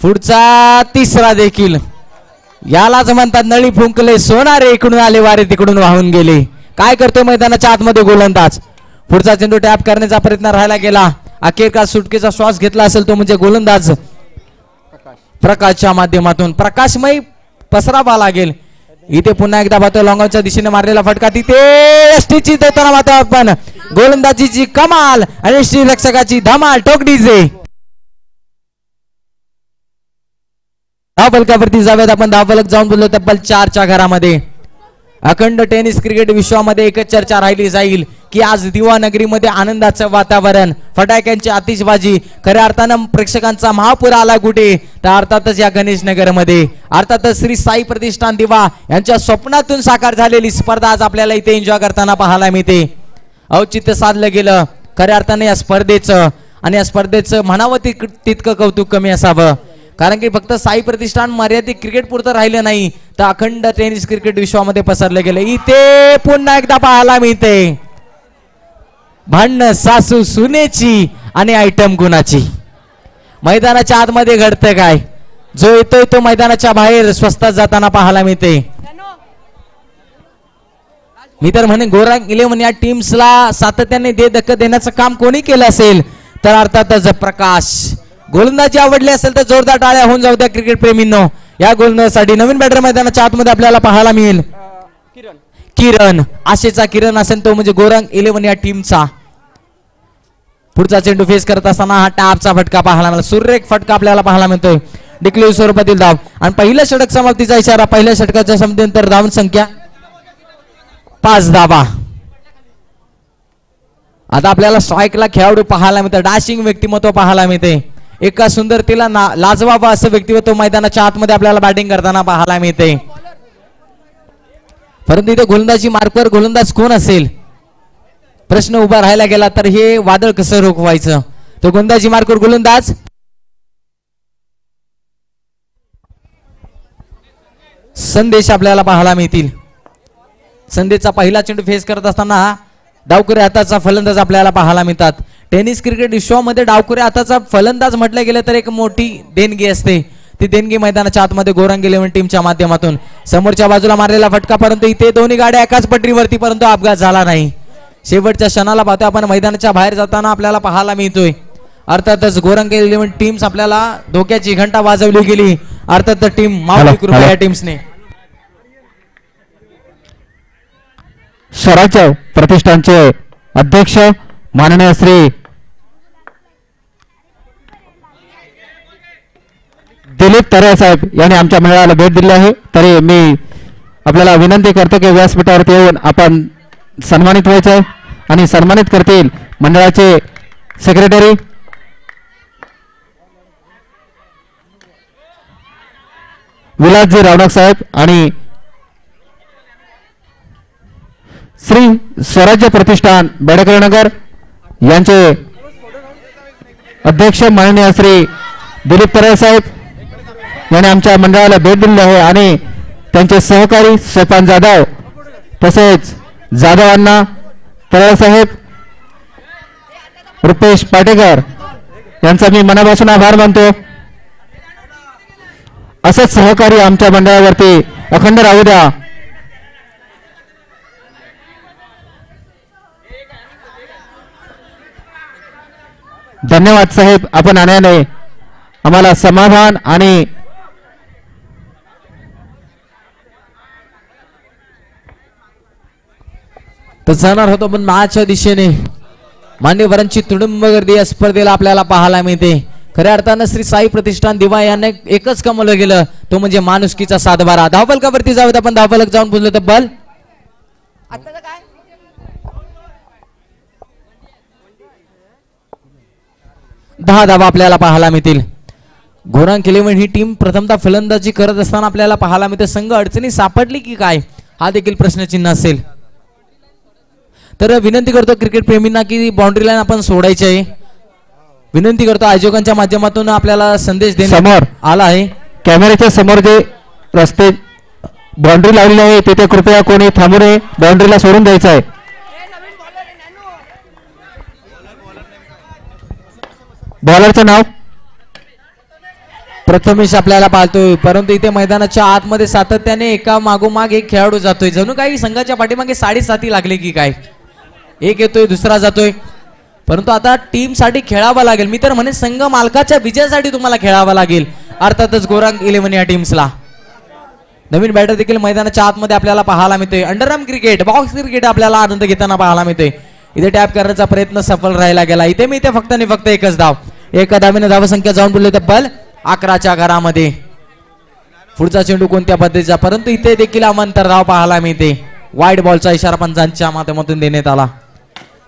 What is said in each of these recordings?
पुढचा तिसरा देखील यालाच म्हणतात नळी फुंकले सोनारे इकडून आले वारे तिकडून वाहून गेले. काय करतो मैदानाच्या आतमध्ये गोलंदाज. पुढचा चेंडू टॅप करण्याचा प्रयत्न राहायला गेला. अखेरकार सुटकेचा श्वास घेतला असेल तो म्हणजे गोलंदाज प्रकाशच्या माध्यमातून. प्रकाशमय पसरावा लागेल. इथे पुन्हा एकदा पाहतो लॉंगॉनच्या दिशेने मारलेला फटका तिथे एसटीची देताना पाहतो आपण. गोलंदाजीची कमाल आणि एसटी रक्षकाची धमाल टोकडीजे. धावफलकावरती जाऊयात आपण. धावफलक जाऊन बोललो तब्बल 4च्या घरामध्ये. अखंड टेनिस क्रिकेट विश्वामध्ये एकच चर्चा राहिली जाईल की आज दिवानगरीमध्ये आनंदाचं वातावरण, फटाक्यांची आतिषबाजी, खऱ्या अर्थानं प्रेक्षकांचा महापूर आला कुठे तर अर्थातच या गणेश नगरमध्ये. अर्थातच श्री साई प्रतिष्ठान दिवा यांच्या स्वप्नातून साकार झालेली स्पर्धा आज आपल्याला इथे एन्जॉय करताना पाहायला मिळते. औचित्य साधलं गेलं खऱ्या अर्थाने या स्पर्धेचं. आणि या स्पर्धेचं म्हणावं तितकं कौतुक कमी असावं. कारण की फक्त साई प्रतिष्ठान मर्यादित क्रिकेट पुरतं राहिलं नाही तर अखंड टेनिस क्रिकेट विश्वामध्ये पसरले गेले. इथे पुन्हा एकदा पाहायला मिळते भांडण सासू सुनेची आणि आयटम गुणाची. मैदानाच्या आतमध्ये घडतं काय, जो येतोय तो मैदानाच्या बाहेर स्वस्तात जाताना पाहायला मिळते. मी तर म्हणे गोरंग 11 या टीम्सला सातत्याने धक्का देण्याचं काम कोणी केलं असेल तर अर्थातच प्रकाश. गोलंदाजी आवडली असेल तर जोरदार टाळ्या होऊन जाऊ द्या क्रिकेट प्रेमींनो. या गोलंदाजीसाठी नवीन बॅटर मैदानाच्या आतमध्ये आपल्याला पाहायला मिळेल किरण. आशेचा किरण असेल तो म्हणजे गोरंग 11 या टीमचा. पुढचा चेंडू फेस करत असताना हा टॅपचा फटका पाहायला मिळाला. सुरेख फटका आपल्याला पाहायला मिळतोय. डिक्लेअर स्वरूपातील धाव आणि पहिल्या षटक समाप्तीचा इशारा. पहिल्या षटकाच्या समाप्तीनंतर धावन संख्या 5 धावा. आता आपल्याला स्ट्राईकला खेळाडू पाहायला मिळतं. डॅशिंग व्यक्तिमत्व पाहायला मिळते. एका सुंदरतेला लाजवाबा असं व्यक्तिमत्व मैदानाच्या आतमध्ये आपल्याला बॅटिंग करताना पाहायला मिळते. परंतु इथे गोलंदाजी मार्कवर गोलंदाज कोण असेल प्रश्न उभा राहायला गेला तर हे वादळ कसं रोखवायचं. तो गोलंदाजी मार्कवर गोलंदाज संदेश आपल्याला पाहायला मिळतील. संदेशचा पहिला चेंडू फेस करत असताना डावखुरे हाताचा फलंदाज आपल्याला पाहायला मिळतात. टेनिस क्रिकेट विश्वामध्ये डावखुरे हाताचा फलंदाज म्हटलं गेलं तर एक मोठी देणगी असते. ती देणगी मैदानाच्या आतमध्ये गोरंग 11 टीमच्या माध्यमातून. समोरच्या बाजूला मारलेला फटका परंतु इथे दोन्ही गाड्या एकाच पटरीवरती परंतु अपघात झाला नाही. शेवटच्या क्षणाला पाहतोय आपण मैदानाच्या बाहेर जाताना आपल्याला पाहायला मिळतोय. अर्थातच गोरंग 11 टीम्स आपल्याला धोक्याची घंटा वाजवली गेली. अर्थातच टीम माऊली कृपा या टीम्सने स्वराज्य प्रतिष्ठानचे अध्यक्ष माननीय श्री दिलीप तरे साहेब यांनी आमच्या मंडळाला भेट दिली आहे. तरी मी आपल्याला विनंती करतो की व्यासपीठावरती येऊन आपण सन्मानित व्हायचं आहे आणि सन्मानित करतील मंडळाचे सेक्रेटरी विलासजी रावणक साहेब आणि श्री स्वराज्य प्रतिष्ठान बेडकर नगर यांचे अध्यक्ष माननीय श्री दिलीप तरे साहेब यांनी आमच्या मंडळाला भेट दिली आहे आणि त्यांचे सहकारी सोपान जाधव तसेच जाधव अण्णा तळे साहेब रुपेश पाटेकर यांचा मी मनापासून आभार मानतो. असंच सहकारी आमच्या मंडळावरती अखंड राहू द्या. धन्यवाद साहेब, आपण आल्याने आम्हाला समाधान आणि तर जाणार होतो पण मॅचच्या दिशेने मान्यवरांची तुडुंब गर्दी या स्पर्धेला आपल्याला पाहायला मिळते. खऱ्या अर्थानं श्री साई प्रतिष्ठान दिवा याने एकच कमवलं गेलं तो म्हणजे माणुसकीचा सातबारा. धावफलकावरती जाऊयात आपण. धावफलक जाऊन बोललो तब्बल 10 धावा आपल्याला पाहायला मिळतील. गोरंग 11 ही टीम प्रथमतः फलंदाजी करत असताना आपल्याला पाहायला मिळते. संघ अडचणी सापडली की काय हा देखील प्रश्नचिन्ह असेल. तर विनंती करतो क्रिकेट प्रेमींना की बाउंड्री लाईन आपण सोडायची आहे. विनंती करतो आयोजकांच्या माध्यमातून आपल्याला संदेश देण्यात आला आहे. कॅमेऱ्याच्या समोर जे रस्ते बाउंड्री लावलेली आहे तिथे कृपया कोणी थांबू नये. बाउंड्रीला सोडून द्यायचं आहे. बॉलरचं नाव प्रथमेश आपल्याला पाहतोय, परंतु इथे मैदानाच्या आतमध्ये सातत्याने एका मागोमाग एक खेळाडू जातोय. जणू काही संघाच्या पाठीमागे साडेसाती लागले की काय. एक येतोय दुसरा जातोय, परंतु आता टीम साठी खेळावं लागेल. मी तर म्हणे संघ मालकाच्या विजयासाठी तुम्हाला खेळावं लागेल. अर्थातच गोरंग 11 या टीम्सला. नवीन बॅटर देखील मैदानाच्या आतमध्ये आपल्याला पाहायला मिळतोय. अंडरआर्म क्रिकेट, बॉक्स क्रिकेट आपल्याला आनंद घेताना पाहायला मिळतोय. इथे टॅप करण्याचा प्रयत्न सफल राहिला गेला. इथे मी इथे फक्त आणि फक्त एकच धाव. एका धावेने धावसंख्या जाऊन बोलले तब्बल 11च्या घरामध्ये. पुढचा चेंडू कोणत्या पद्धतीचा, परंतु इथे देखील अमांतर धाव पाहायला मिळते. वाईड बॉलचा इशारा पंचांच्या माध्यमातून देण्यात आला.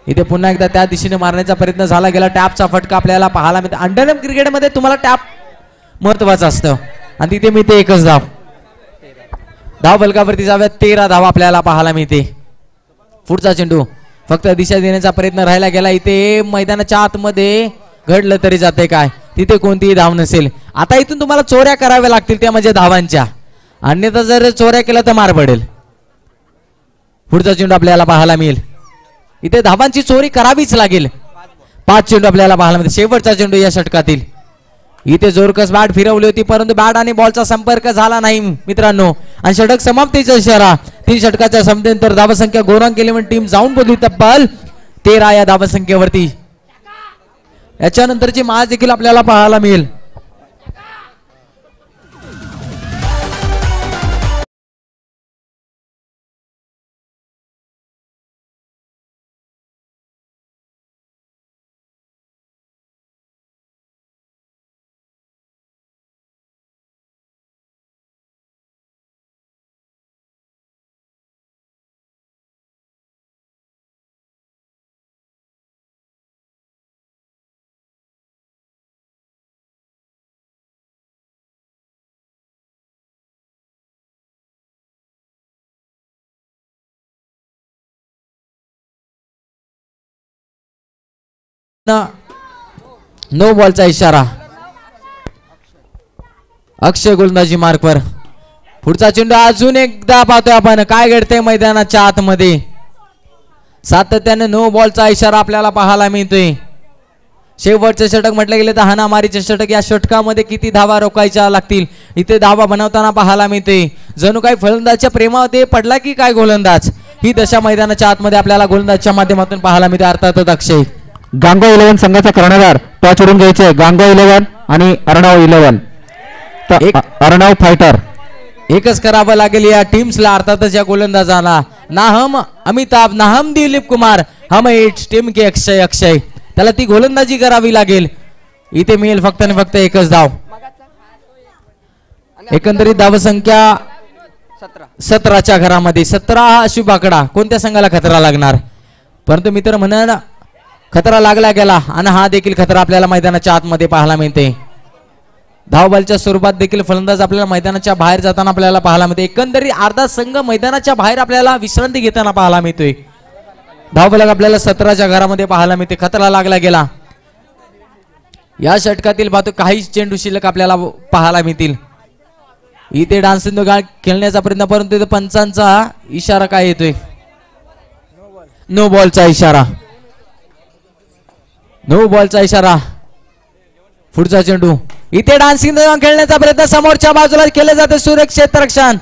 इथे पुन्हा एकदा त्या दिशेने मारण्याचा प्रयत्न झाला गेला. टॅपचा फटका आपल्याला पाहायला मिळतो. अंडरआर्म क्रिकेटमध्ये तुम्हाला टॅप महत्वाचं असतं आणि तिथे मी ते एकच धाव. धाव फलकावरती जाव्यात 13 धावा आपल्याला पाहायला मिळते. पुढचा चेंडू फक्त दिशा देण्याचा प्रयत्न राहिला गेला. इथे मैदानाच्या आतमध्ये घडलं तरी जाते काय, तिथे कोणतीही धाव नसेल. आता इथून तुम्हाला चोऱ्या कराव्या लागतील, त्या म्हणजे धावांच्या. अन्यथा जर चोऱ्या केल्या तर मार पडेल. पुढचा चेंडू आपल्याला पाहायला मिळेल. इथे धावांची चोरी करावीच लागेल. 5 चेंडू आपल्याला पाहायला मिळते. शेवटचा चेंडू या षटकातील. इथे जोरकस बॅट फिरवली होती, परंतु बॅट आणि बॉलचा संपर्क झाला नाही मित्रांनो, आणि षटक समाप्तीचा इशारा. 3 षटकाच्या समाप्तीनंतर धावसंख्या गोरंग 11 टीम जाऊन बोलली तब्बल 13 या धावसंख्येवरती. याच्यानंतरची मॅच देखील आपल्याला पाहायला मिळेल. नो बॉलचा इशारा. अक्षय गोलंदाजी मार्कवर. पुढचा चेंडू अजून एकदा पाहतोय आपण काय घडतंय मैदानाच्या आतमध्ये. सातत्याने नो बॉलचा इशारा आपल्याला पाहायला मिळतोय. शेवटचे षटक म्हटले गेले तर हाणामारीचे षटक. या षटकामध्ये किती धावा रोखायच्या लागतील, इथे धावा बनवताना पाहायला मिळते. जणू काही फलंदाजच्या प्रेमामध्ये पडला की काय गोलंदाज, ही दशा मैदानाच्या आतमध्ये आपल्याला गोलंदाजच्या माध्यमातून पाहायला मिळते. अर्थातच अक्षय. गांगो 11 संघाचा कर्णधार टॉच उडून घ्यायचे. गांगो 11 आणि अर्णव 11. अर्णव फायटर. एकच करावं लागेल या टीम्सला, अर्थातच या गोलंदाजाला. नाहम अमिताभ, नाहम दिलीप कुमार, हम इट्स टीम के अक्षय. अक्षय त्याला ती गोलंदाजी करावी लागेल. इथे मिळेल फक्त आणि फक्त एकच धाव. एकंदरीत धावसंख्या 17च्या घरामध्ये. 17 हा शुभ आकडा. कोणत्या संघाला खतरा लागणार, परंतु मित्र म्हणून खतरा लागला गेला आणि हा देखील खतरा आपल्याला मैदानाच्या आतमध्ये पाहायला मिळते. धावबॉलच्या स्वरूपात देखील फलंदाज आपल्याला मैदानाच्या बाहेर जाताना आपल्याला पाहायला मिळते. एकंदरीत अर्धा संघ मैदानाच्या बाहेर आपल्याला विश्रांती घेताना पाहायला मिळतोय. धावफलक आपल्याला 17च्या घरामध्ये पाहायला मिळते. खतरा लागला गेला. या षटकातील पाहतो काही चेंडू शिल्लक आपल्याला पाहायला मिळतील. इथे डान्स खेळण्याचा प्रयत्न, परंतु इथे पंचांचा इशारा काय येतोय, नो बॉलचा इशारा. नो बॉलचा इशारा. पुढचा चेंडू. इथे डान्सिंग खेळण्याचा प्रयत्न समोरच्या बाजूला केले जाते. सुरक्षित रक्षण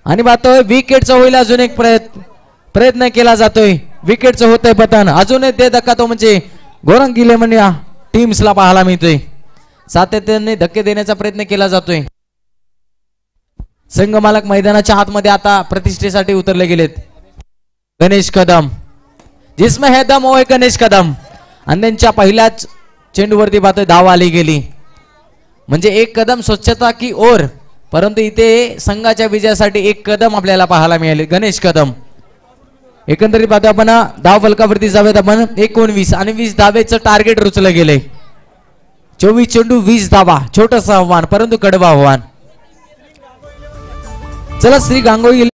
आणि पाहतोय विकेटचा होईल अजून एक प्रयत्न केला जातोय. विकेटचं होतंय पतन. अजून एक ते धक्का तो म्हणजे गोरंग 11 या टीम्सला पाहायला मिळतोय. सातत्याने धक्के देण्याचा प्रयत्न केला जातोय. संघ मालक मैदानाच्या आतमध्ये आता प्रतिष्ठेसाठी उतरले गेलेत. गणेश कदम, जिसमें है दम वो है गणेश कदम. आणि त्यांच्या पहिल्याच चेंडूवरती पाहतोय धाव आली गेली. म्हणजे एक कदम स्वच्छता की ओर, परंतु इथे संघाच्या विजयासाठी एक कदम आपल्याला पाहायला मिळाले. गणेश कदम. एकंदरीत पाहतो आपण धाव फलकावरती जाऊयात आपण. 19 आणि 20 धावेचं टार्गेट रुचलं गेलंय. 24 चेंडू 20 धावा. छोटस आव्हान परंतु कडवं आव्हान. चला श्री गांगोई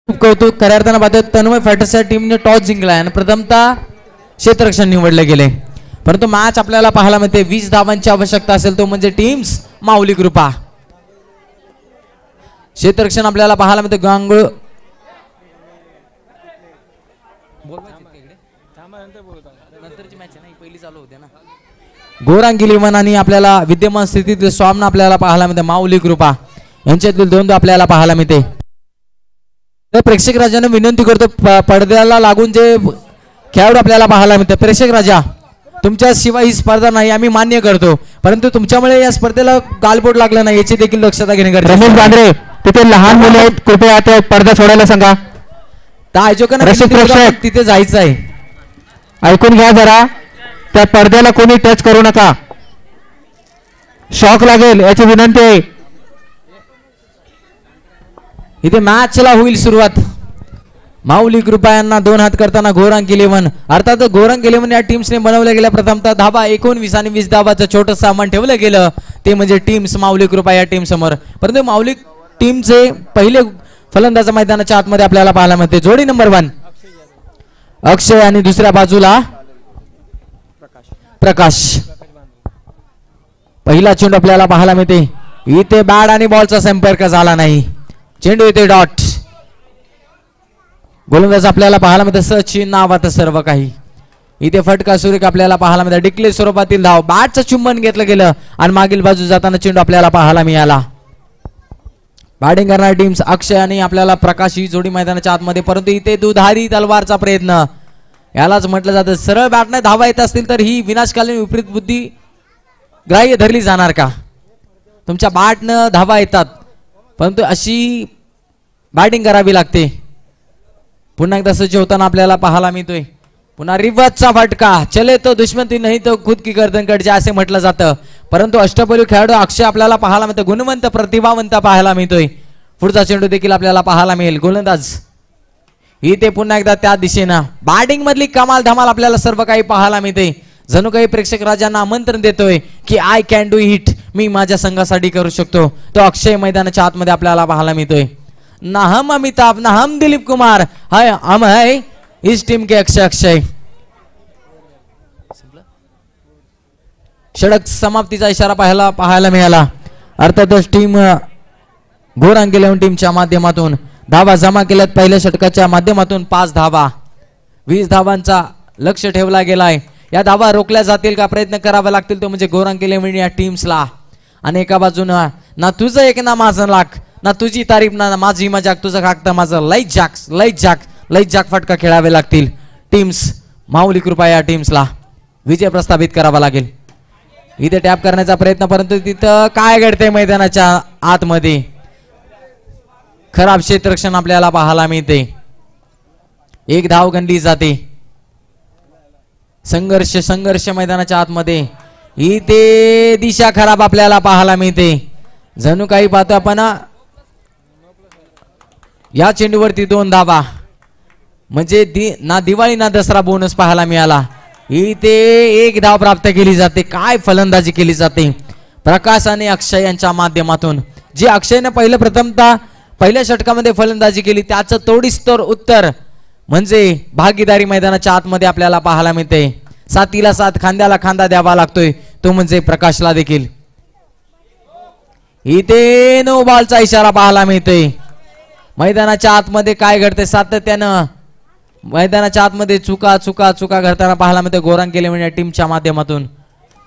खूप कौतुक. खऱ्या अर्थानं पाहतो तन्मय फायटर्सच्या टीमने टॉस जिंकलाय आणि प्रथमतः क्षेत्ररक्षण निवडले गेले. परंतु मॅच आपल्याला पाहायला मिळते 20 धावांची आवश्यकता असेल तो म्हणजे टीम्स माऊली कृपा. क्षेत्ररक्षण आपल्याला पाहायला मिळते गांगुळ गोरांगी इलेव्हन आणि आपल्याला विद्यमान स्थितीतील सामना आपल्याला पाहायला मिळते माऊली कृपा यांच्यातील द्वंद्व आपल्याला पाहायला मिळते. तर प्रेक्षक राजाने विनंती करतो पडद्याला लागून जे खेळाडू आपल्याला पाहायला मिळते. प्रेक्षक राजा तुमच्या शिवाय ही स्पर्धा नाही आम्ही मान्य करतो, परंतु तुमच्यामुळे या स्पर्धेला गालबोट लागलं नाही याची देखील दक्षता घेणे गरजेचे. रमेश बांद्रे तिथे लहान मुले आहेत, कृपया ते पडदा सोडायला सांगा. त्या आयोजकांना तिथे जायचं आहे. ऐकून घ्या जरा, त्या पडद्याला कोणी टच करू नका, शॉक लागेल याची विनंती आहे. इथे मॅचला होईल सुरुवात. माऊली कृपा यांना 2 हात करताना गोरांग इलेव्हन, अर्थात गोरांग इलेव्हन या टीम्सने बनवल्या गेल्या प्रथमतः धाबा 19 आणि 20 धाबाचं छोटं सामान ठेवलं गेलं ते म्हणजे टीम्स माऊली कृपा या टीम समोर. परंतु माऊली टीमचे पहिले फलंदाज मैदानाच्या आतमध्ये आपल्याला पाहायला मिळते. जोडी नंबर 1 अक्षय आणि दुसऱ्या बाजूला प्रकाश. पहिला चेंडू आपल्याला पाहायला मिळते. इथे बॅट आणि बॉलचा संपर्क झाला नाही, चेंडू इथे डॉट. गोलंदाज आपल्याला पाहायला मिळते सचिन नावात सर्व काही. इथे फटका सुरेख आपल्याला पाहायला मिळते. डिक्लेअर स्वरूपातील धाव, बॅटचं चुंबन घेतलं गेलं आणि मागील बाजू जाताना चेंडू आपल्याला पाहायला मिळाला. बॅटिंग करणारी टीम्स अक्षय आणि आपल्याला प्रकाश ही जोडी मैदानाच्या आतमध्ये, परंतु इथे दुधारी तलवारचा प्रयत्न, यालाच म्हटलं जातं सरळ बॅटने धावा येत असतील तर ही विनाशकालीन विपरीत बुद्धी ग्राह्य धरली जाणार का? तुमच्या बॅटनं धावा येतात परंतु अशी बॅटिंग करावी लागते. पुन्हा एकदा सज्ज होताना आपल्याला पाहायला मिळतोय. पुन्हा रिवर्सचा फटका, चले तो दुश्मन ती नाही तो खुद की गर्दन कट जाए असे म्हटलं जातं, परंतु अष्टपैलू खेळाडू अक्षय आपल्याला पाहायला मिळतो, गुणवंत प्रतिभावंत पाहायला मिळतोय. पुढचा चेंडू देखील आपल्याला पाहायला मिळेल. गोलंदाज इथे पुन्हा एकदा त्या दिशेनं बॅटिंग मधली कमाल धमाल आपल्याला सर्व काही पाहायला मिळते. जणू काही प्रेक्षक राजांना आमंत्रण देतोय की आय कॅन डू इट, मी माझ्या संघासाठी करू शकतो. तो अक्षय मैदानाच्या आतमध्ये आपल्याला पाहायला मिळतोय. ना हम अमिताभ ना हम दिलीप कुमार, हाय हम है इस टीम के अक्षय. षटक समाप्तीचा इशारा पाहायला मिळाला. अर्थातच टीम गोरांग इलेव्हन टीमच्या माध्यमातून धावा जमा केल्यात. पहिल्या षटकाच्या माध्यमातून 5 धावा, 20 धावांचा लक्ष ठेवला गेलाय. या धावा रोखल्या जातील का प्रयत्न करावा लागतील तो म्हणजे गोरांग इलेव्हन या टीम्सला. आणि एका बाजूनं ना तुझं एक ना माझं लाख, ना तुझी तारीफ ना माझी मजाक, तुझं खाकता माझं लई जाक फटका खेळावे लागतील. टीम्स माऊली कृपा या टीम्सला विजय प्रस्थापित करावा लागेल. इथे टॅप करण्याचा प्रयत्न, परंतु तिथं काय घडतंय मैदानाच्या आतमध्ये, खराब क्षेत्ररक्षण आपल्याला पाहायला मिळते. 1 धाव गणली जाते. संघर्ष मैदानाच्या आतमध्ये. इथे दिशा खराब आपल्याला पाहायला मिळते. जणू काही पाहतो आपण या चेंडूवरती 2 धावा म्हणजे ना दिवाळी ना दसरा बोनस पाहायला मिळाला. इथे 1 धाव प्राप्त केली जाते. काय फलंदाजी केली जाते प्रकाश आणि अक्षय यांच्या माध्यमातून. जे अक्षयने प्रथमतः पहिल्या षटकामध्ये फलंदाजी केली त्याचं तोडीस्तोड उत्तर म्हणजे भागीदारी मैदानाच्या आतमध्ये आपल्याला पाहायला मिळते. 7ला 7 खांद्याला खांदा द्यावा लागतोय तो म्हणजे प्रकाशला देखील. इथे नो बॉलचा इशारा पाहायला मिळतोय. मैदानाच्या आतमध्ये काय घडते सातत्यानं मैदानाच्या आतमध्ये चुका घडताना पाहायला मिळते गोरांग इलेव्हन या टीमच्या माध्यमातून.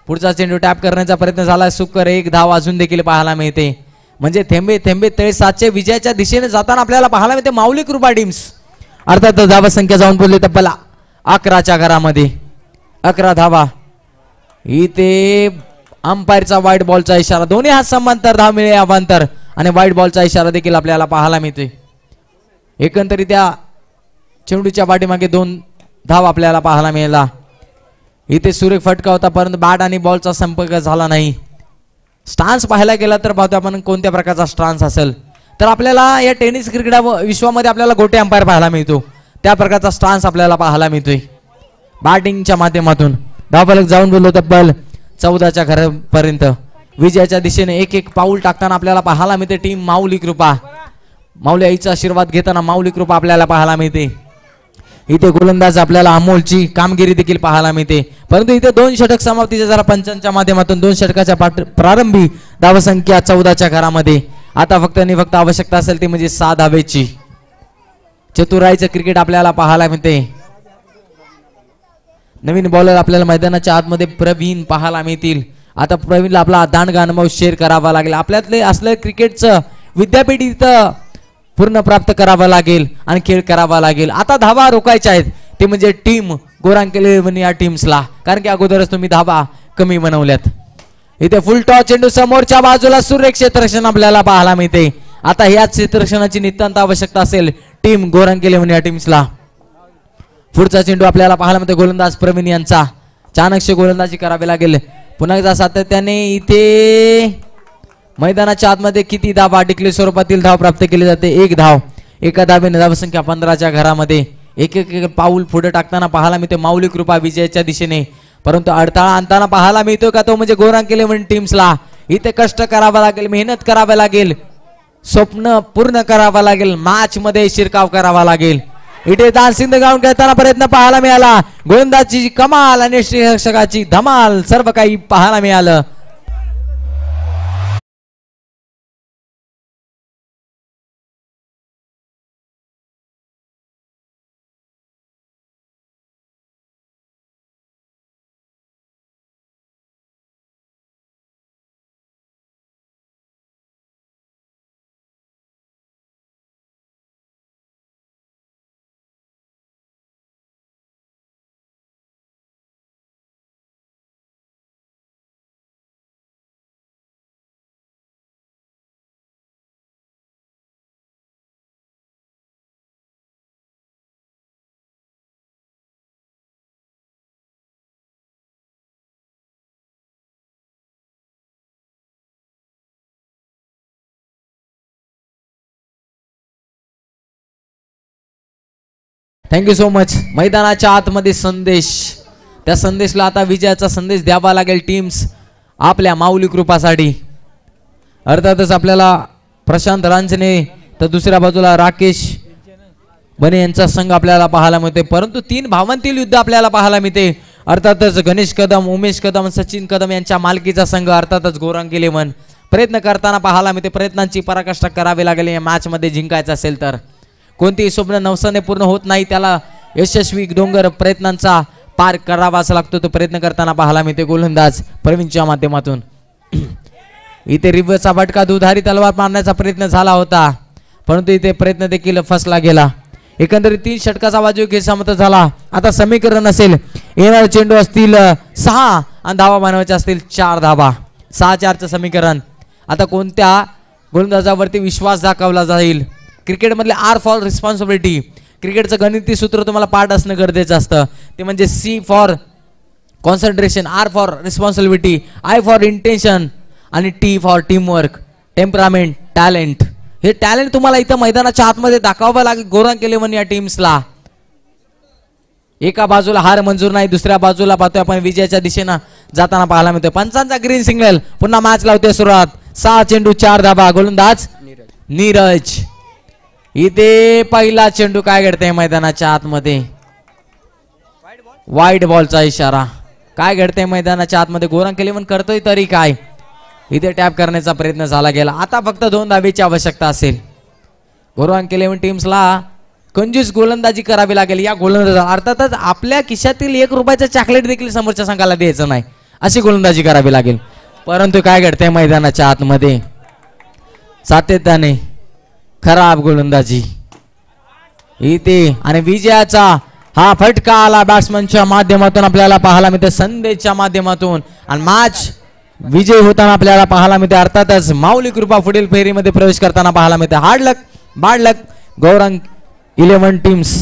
पुढचा चेंडू टॅप करण्याचा प्रयत्न झाला, सुकर 1 धाव अजून देखील पाहायला मिळते. म्हणजे थेंबे थेंबे तळे साचे विजयाच्या दिशेने जाताना आपल्याला पाहायला मिळते माऊली कृपा टीम्स. अर्थात धावा संख्या जाऊन बोलले तब्बल 11च्या घरामध्ये 11 धावा. इथे अंपायरचा व्हाईट बॉलचा इशारा, दोन्ही हात समांतर धाव मिळे अवांतर आणि व्हाईट बॉलचा इशारा देखील आपल्याला पाहायला मिळतोय. एकंदरीत त्या चेंडूच्या पाठीमागे 2 धाव आपल्याला पाहायला मिळाला. इथे सुरेख फटका होता परंतु बॅट आणि बॉलचा संपर्क झाला नाही. स्टान्स पाहायला गेला तर पाहतो आपण कोणत्या प्रकारचा स्टान्स असेल तर आपल्याला या टेनिस क्रिकेट विश्वामध्ये आपल्याला गोटे अंपायर पाहायला मिळतो, त्या प्रकारचा स्टान्स आपल्याला पाहायला मिळतोय. बॅटिंगच्या माध्यमातून धावफलक जाऊन बोललो तब्बल 14च्या घरापर्यंत विजयाच्या दिशेने एक पाऊल टाकताना आपल्याला पाहायला मिळते टीम माऊली कृपा. माऊली आईचा आशीर्वाद घेताना माऊली कृपा आपल्याला पाहायला मिळते. इथे गोलंदाज आपल्याला अमोलची कामगिरी देखील पाहायला मिळते. परंतु इथे 2 षटक समाप्तीच्या जरा पंचांच्या माध्यमातून 2 षटकाच्या प्रारंभी धावसंख्या 14च्या घरामध्ये. आता फक्त आणि फक्त आवश्यकता असेल ती म्हणजे 6 धावेची. चतुराईचं क्रिकेट आपल्याला पाहायला मिळते. नवीन बॉलर आपल्याला मैदानाच्या आतमध्ये प्रवीण पाहायला मिळतील. आता प्रवीणला आपला दांडगा अनुभव शेअर करावा लागेल. आपल्यातले असलं क्रिकेटचं विद्यापीठ इथं पूर्ण प्राप्त करावं लागेल आणि खेळ करावा लागेल. आता धावा रोखायच्या आहेत ते म्हणजे टीम गोरांकेले या टीम्सला, कारण की अगोदरच तुम्ही धावा कमी बनवल्यात. इथे फुल टॉस चेंडू समोरच्या बाजूला सुरेख क्षेत्ररक्षण आपल्याला पाहायला मिळते. आता ह्याच क्षेत्ररक्षणाची नितांत आवश्यकता असेल टीम गोरांकेले या टीम्सला. पुढचा चेंडू आपल्याला पाहायला मिळते गोलंदाज प्रवीण यांचा. चाणक्य गोलंदाजी करावी लागेल. पुन्हा एकदा सातत्याने इथे मैदानाच्या आतमध्ये किती धावा डिक्लेअर स्वरूपातील धाव प्राप्त केली जाते? 1 धाव. एका धावेने धावसंख्या 15च्या घरामध्ये. एक एक पाऊल पुढे टाकताना पाहायला मिळते माऊली कृपा विजयाच्या दिशेने. परंतु अडथळा आणताना पाहायला मिळतो का तो म्हणजे गोरांकेले टीम्सला. इथे कष्ट करावा लागेल, मेहनत करावी लागेल, स्वप्न पूर्ण करावा लागेल, मॅच मध्ये शिरकाव करावा लागेल. इथे डान्सिंग द ग्राउंड खेळताना प्रयत्न पाहायला मिळाला. गोलंदाजीची कमाल आणि श्रीरक्षकाची धमाल सर्व काही पाहायला मिळालं. Thank you so much. मैदानाच्या आतमध्ये संदेश, त्या संदेशला आता विजयाचा संदेश द्यावा लागेल टीम्स आपल्या माऊली कृपासाठी. अर्थातच आपल्याला प्रशांत रांजणे तर दुसऱ्या बाजूला राकेश बने यांचा संघ आपल्याला पाहायला मिळते. परंतु 3 भावांतील युद्ध आपल्याला पाहायला मिळते. अर्थातच गणेश कदम, उमेश कदम, सचिन कदम यांच्या मालकीचा संघ अर्थातच गोरांकेले प्रयत्न करताना पाहायला मिळते. प्रयत्नांची पराकाष्ठा करावी लागेल या मॅच मध्ये जिंकायचं असेल तर. कोणतेही स्वप्न नवसाने पूर्ण होत नाही, त्याला यशस्वी डोंगर प्रयत्नांचा पार करावाच लागतो. तो प्रयत्न करताना पाहायला मिळते गोलंदाज प्रवीणच्या माध्यमातून. इथे रिव्हर्सचा फटका दुधारी तलवार मारण्याचा प्रयत्न झाला होता, परंतु इथे प्रयत्न देखील फसला गेला. एकंदरीत 3 षटकाचा बाजू खेळ समाप्त झाला. आता समीकरण असेल येणारे चेंडू असतील 6 आणि धावा बनवायच्या असतील 4 धावा. 6-4चं समीकरण. आता कोणत्या गोलंदाजावरती विश्वास दाखवला जाईल? क्रिकेटमधले आर फॉर रिस्पॉन्सिबिलिटी, क्रिकेटचं गणिती सूत्र तुम्हाला पाठ असणं गरजेचं असतं. ते म्हणजे C for concentration, R for responsibility, I for intention आणि T for teamwork, temperament, talent. हे टॅलेंट तुम्हाला इथं मैदानाच्या आतमध्ये दाखवावं लागेल गोरांकेले या टीम्सला. एका बाजूला हार मंजूर नाही, दुसऱ्या बाजूला पाहतोय आपण विजयाच्या दिशेनं जाताना पाहायला मिळतोय. पंचांचा ग्रीन सिग्नल. पुन्हा मॅच लावते सुरुवात. 6 चेंडू 4 धाबा. गोलंदाज नीरज. इथे पहिला चेंडू काय घडतंय मैदानाच्या आतमध्ये? वाईट बॉलचा इशारा. काय घडतंय मैदानाच्या आतमध्ये? गोरांकेले करतोय तरी काय? इथे टॅप करण्याचा प्रयत्न झाला गेला. आता फक्त 2 धावेची आवश्यकता असेल. गोरांकेले टीम्सला कंजूस गोलंदाजी करावी लागेल. या गोलंदाज अर्थातच आपल्या खिशातील 1 रुपयाचं चॉकलेट देखील समोरच्या संघाला द्यायचं नाही, अशी गोलंदाजी करावी लागेल. परंतु काय घडतंय मैदानाच्या आतमध्ये? सातत्याने खराब गोलंदाजी इथे आणि विजयाचा हा फटका आला बॅट्समनच्या माध्यमातून आपल्याला पाहायला मिळते, संदेशच्या माध्यमातून. आणि मॅच विजय होताना आपल्याला पाहायला मिळते. अर्थातच माऊली कृपा पुढील फेरीमध्ये प्रवेश करताना पाहायला मिळते. हार्ड लक, बॅड लक, गौरंग 11 टीम्स